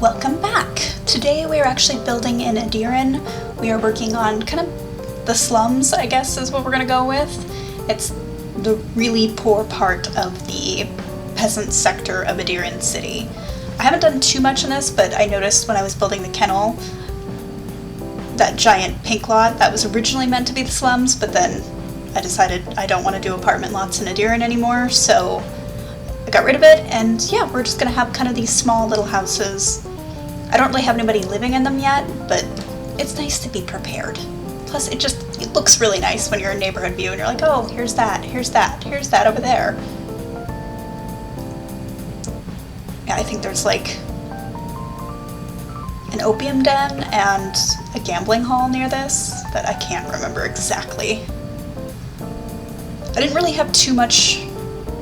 Welcome back! Today we are actually building in Edirann. We are working on kind of the slums, I guess is what we're going to go with. It's the really poor part of the peasant sector of Edirann City. I haven't done too much in this, but I noticed when I was building the kennel, that giant pink lot, that was originally meant to be the slums, but then I decided I don't want to do apartment lots in Edirann anymore, so I got rid of it, and yeah, we're just gonna have kind of these small little houses. I don't really have anybody living in them yet, but it's nice to be prepared. Plus, it looks really nice when you're in neighborhood view and you're like, oh, here's that over there. Yeah, I think there's like an opium den and a gambling hall near this, but I can't remember exactly. I didn't really have too much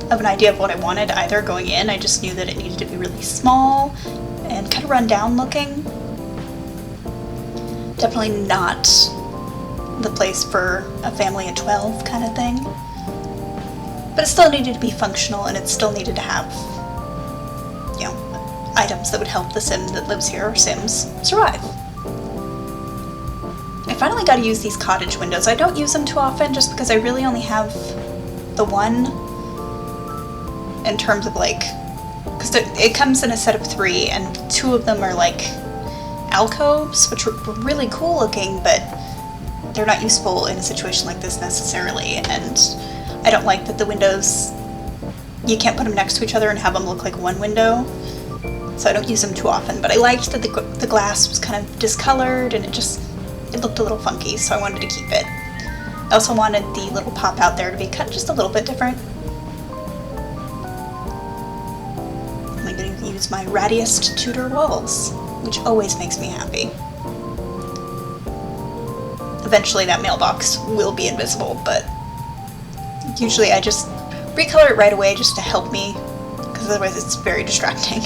of an idea of what I wanted either going in. I just knew that it needed to be really small and kind of run down looking. Definitely not the place for a family of 12 kind of thing. But it still needed to be functional, and it still needed to have, you know, items that would help the sim that lives here, or sims, survive. I finally got to use these cottage windows. I don't use them too often just because I really only have the one in terms of like, because it comes in a set of 3 and 2 of them are like alcoves, which are really cool looking, but they're not useful in a situation like this necessarily, and I don't like that the windows, you can't put them next to each other and have them look like one window, so I don't use them too often, but I liked that the glass was kind of discolored and it looked a little funky, so I wanted to keep it. I also wanted the little pop out there to be cut just a little bit different. I'm going to use my rattiest Tudor walls, which always makes me happy. Eventually that mailbox will be invisible, but usually I just recolor it right away just to help me, because otherwise it's very distracting.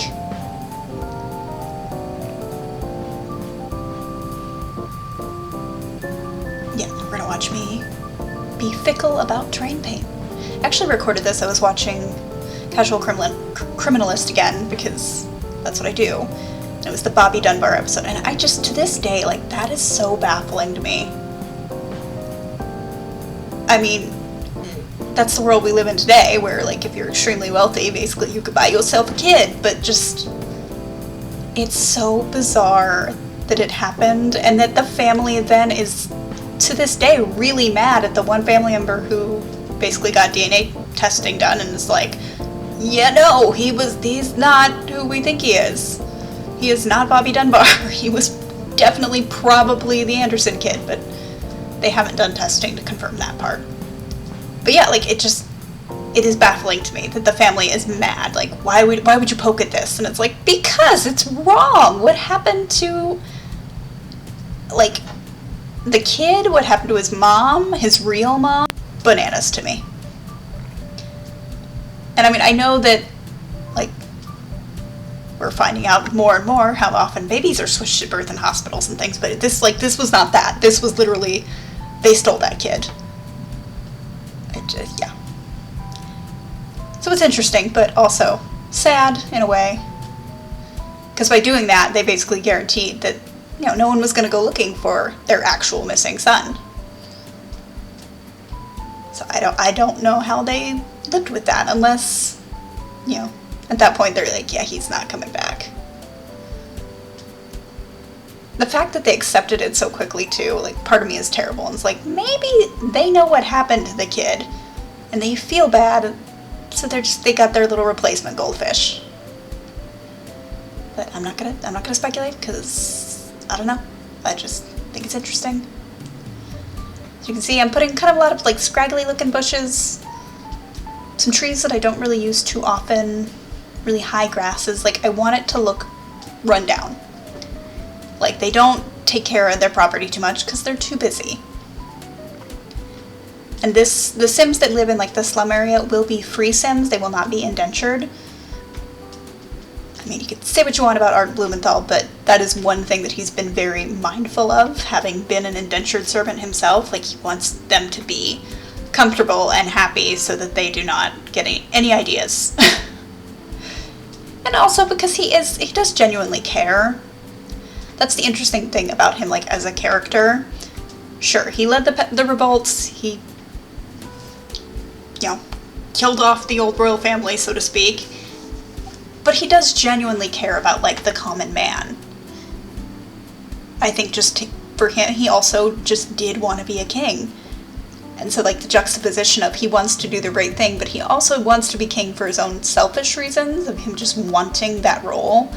Yeah, we're going to watch me be fickle about terrain paint. I actually recorded this. I was watching Casual Criminalist again, because that's what I do. And it was the Bobby Dunbar episode, and I just, to this day, like, that is so baffling to me. I mean, that's the world we live in today, where, like, if you're extremely wealthy, basically you could buy yourself a kid, but just, it's so bizarre that it happened, and that the family then is, to this day, really mad at the one family member who basically got DNA testing done and is like, yeah, no, he's not who we think he is. He is not Bobby Dunbar. He was definitely probably the Anderson kid, but they haven't done testing to confirm that part. But yeah, like, it is baffling to me that the family is mad. Like, why would you poke at this? And it's like, because it's wrong. What happened to, like, the kid? What happened to his mom? His real mom? Bananas to me. And I mean, I know that, like, we're finding out more and more how often babies are switched at birth in hospitals and things, but this was not that. This was literally, they stole that kid. Yeah. So it's interesting, but also sad in a way. Because by doing that, they basically guaranteed that, you know, no one was going to go looking for their actual missing son. So I don't know how they lived with that, unless, you know, at that point they're like, yeah, he's not coming back. The fact that they accepted it so quickly too, like, part of me is terrible, and it's like, maybe they know what happened to the kid and they feel bad, so they got their little replacement goldfish. But I'm not gonna speculate, because I don't know. I just think it's interesting. As you can see, I'm putting kind of a lot of, like, scraggly looking bushes, some trees that I don't really use too often, really high grasses. Like, I want it to look run down. Like, they don't take care of their property too much because they're too busy. And the Sims that live in, like, the slum area will be free Sims. They will not be indentured. I mean, you could say what you want about Art Blumenthal, but that is one thing that he's been very mindful of, having been an indentured servant himself. Like, he wants them to be comfortable and happy so that they do not get any ideas. And also because he does genuinely care. That's the interesting thing about him, like, as a character. Sure, he led the revolts, he, killed off the old royal family, so to speak. But he does genuinely care about, like, the common man. I think just for him, he also just did want to be a king. And so, like, the juxtaposition of he wants to do the right thing, but he also wants to be king for his own selfish reasons, of him just wanting that role.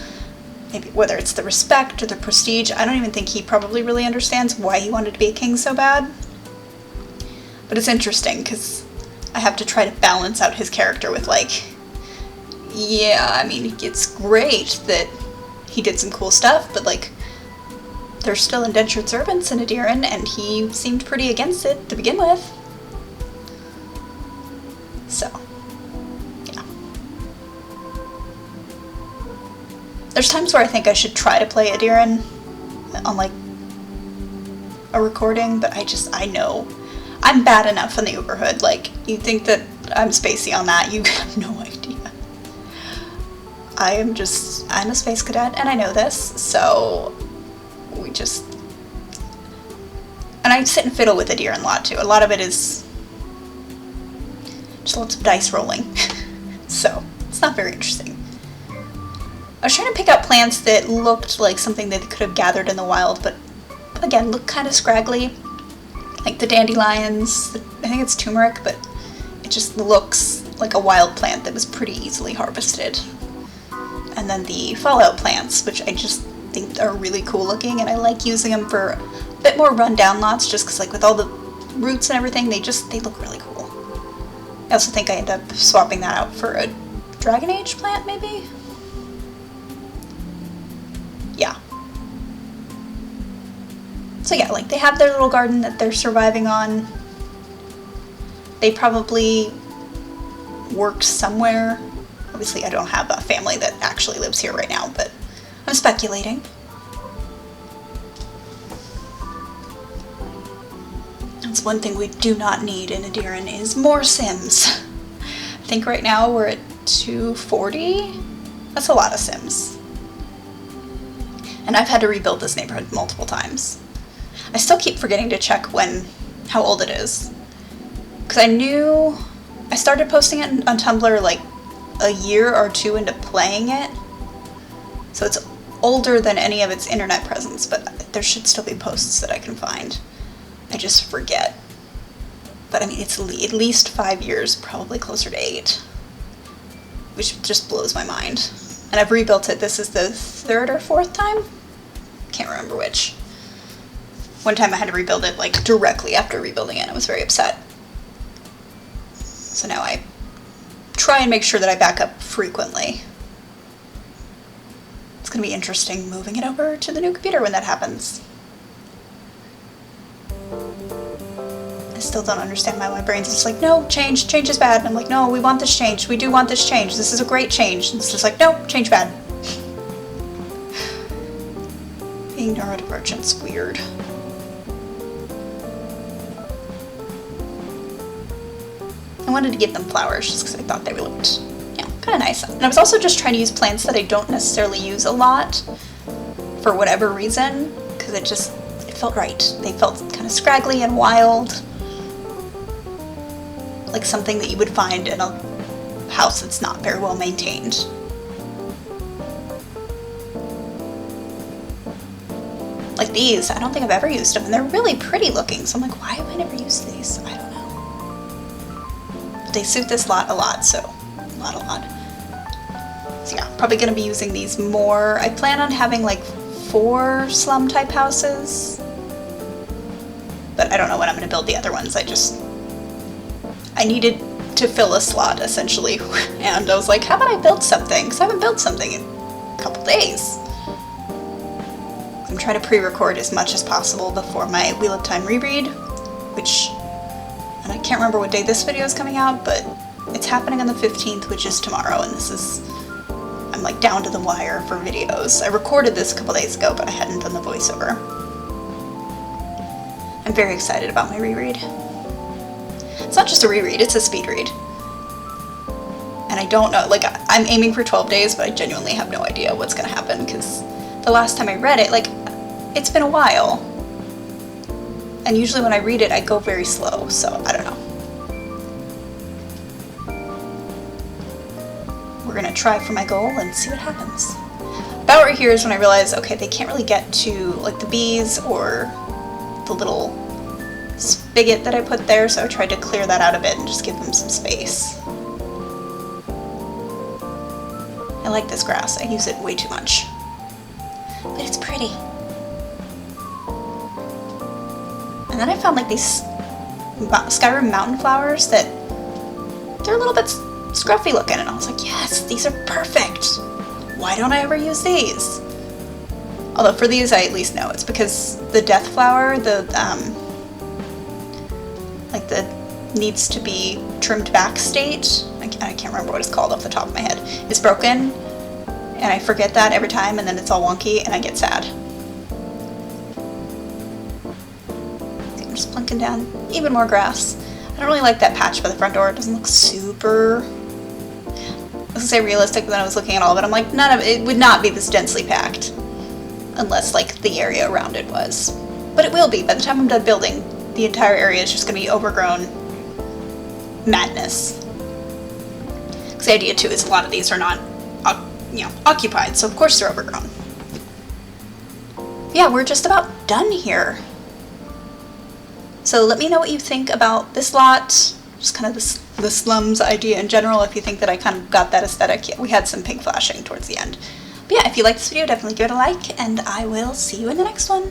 Maybe whether it's the respect or the prestige, I don't even think he probably really understands why he wanted to be a king so bad. But it's interesting, because I have to try to balance out his character with, like, yeah, I mean, it's great that he did some cool stuff, but, like, there's still indentured servants in Edirann, and he seemed pretty against it to begin with. So, yeah. There's times where I think I should try to play Edirann on, like, a recording, but I know I'm bad enough in the Uberhood. Like, you think that I'm spacey on that, you have no idea. I'm a space cadet, and I know this, so and I sit and fiddle with Edirann a lot, too. A lot of it is just lots of dice rolling. So, it's not very interesting. I was trying to pick out plants that looked like something that they could have gathered in the wild, but again, look kind of scraggly. Like the dandelions, I think it's turmeric, but it just looks like a wild plant that was pretty easily harvested. And then the fallout plants, which I just think are really cool looking, and I like using them for a bit more rundown lots, just because, like, with all the roots and everything, they look really cool. I also think I end up swapping that out for a Dragon Age plant, maybe? Yeah. So yeah, like, they have their little garden that they're surviving on. They probably worked somewhere. Obviously, I don't have a family that actually lives here right now, but I'm speculating. That's one thing we do not need in Edirann is more Sims. I think right now we're at 240. That's a lot of Sims. And I've had to rebuild this neighborhood multiple times. I still keep forgetting to check how old it is. Because I started posting it on Tumblr like a year or two into playing it. So it's older than any of its internet presence, but there should still be posts that I can find. I just forget. But I mean, it's at least 5 years, probably closer to 8. Which just blows my mind. And I've rebuilt it. This is the 3rd or 4th time? Can't remember which. One time I had to rebuild it like directly after rebuilding it. I was very upset. So now I try and make sure that I back up frequently. It's going to be interesting moving it over to the new computer when that happens. I still don't understand why my brain's just like, no, change is bad. And I'm like, no, we want this change. We do want this change. This is a great change. And it's just like, no, change bad. Being neurodivergent's weird. I wanted to give them flowers just because I thought they looked, kind of nice. And I was also just trying to use plants that I don't necessarily use a lot for whatever reason, because it felt right. They felt kind of scraggly and wild, like something that you would find in a house that's not very well maintained. Like these, I don't think I've ever used them, and they're really pretty looking, so I'm like, why have I never used these? I don't know. They suit this lot a lot, so a lot. So yeah, probably going to be using these more. I plan on having like 4 slum type houses, but I don't know when I'm going to build the other ones. I needed to fill a slot essentially, and I was like, how about I build something? Because I haven't built something in a couple days. I'm trying to pre-record as much as possible before my Wheel of Time reread, which, and I can't remember what day this video is coming out, but it's happening on the 15th, which is tomorrow, and I'm like down to the wire for videos. I recorded this a couple days ago, but I hadn't done the voiceover. I'm very excited about my reread. It's not just a reread, it's a speed read. And I don't know, like, I'm aiming for 12 days, but I genuinely have no idea what's gonna happen, because the last time I read it, like, it's been a while. And usually when I read it, I go very slow, so I don't know. We're gonna try for my goal and see what happens. About right here is when I realized, okay, they can't really get to, like, the bees or the little spigot that I put there, so I tried to clear that out a bit and just give them some space. I like this grass. I use it way too much. But it's pretty. And then I found like these Skyrim mountain flowers that they're a little bit scruffy looking, and I was like, yes, these are perfect. Why don't I ever use these? Although for these I at least know it's because the death flower, the needs to be trimmed back state, I can't remember what it's called off the top of my head, is broken, and I forget that every time, and then it's all wonky and I get sad. Okay, I'm just plunking down even more grass. I don't really like that patch by the front door. It doesn't look super, I was gonna say realistic, but then I was looking at all of it, I'm like, none of it would not be this densely packed unless like the area around it was. But it will be. By the time I'm done building, the entire area is just gonna be overgrown madness. Because the idea too is a lot of these are not, occupied, so of course they're overgrown. Yeah, we're just about done here. So let me know what you think about this lot, just kind of the slums idea in general, if you think that I kind of got that aesthetic. Yeah, we had some pink flashing towards the end. But yeah, if you like this video, definitely give it a like, and I will see you in the next one.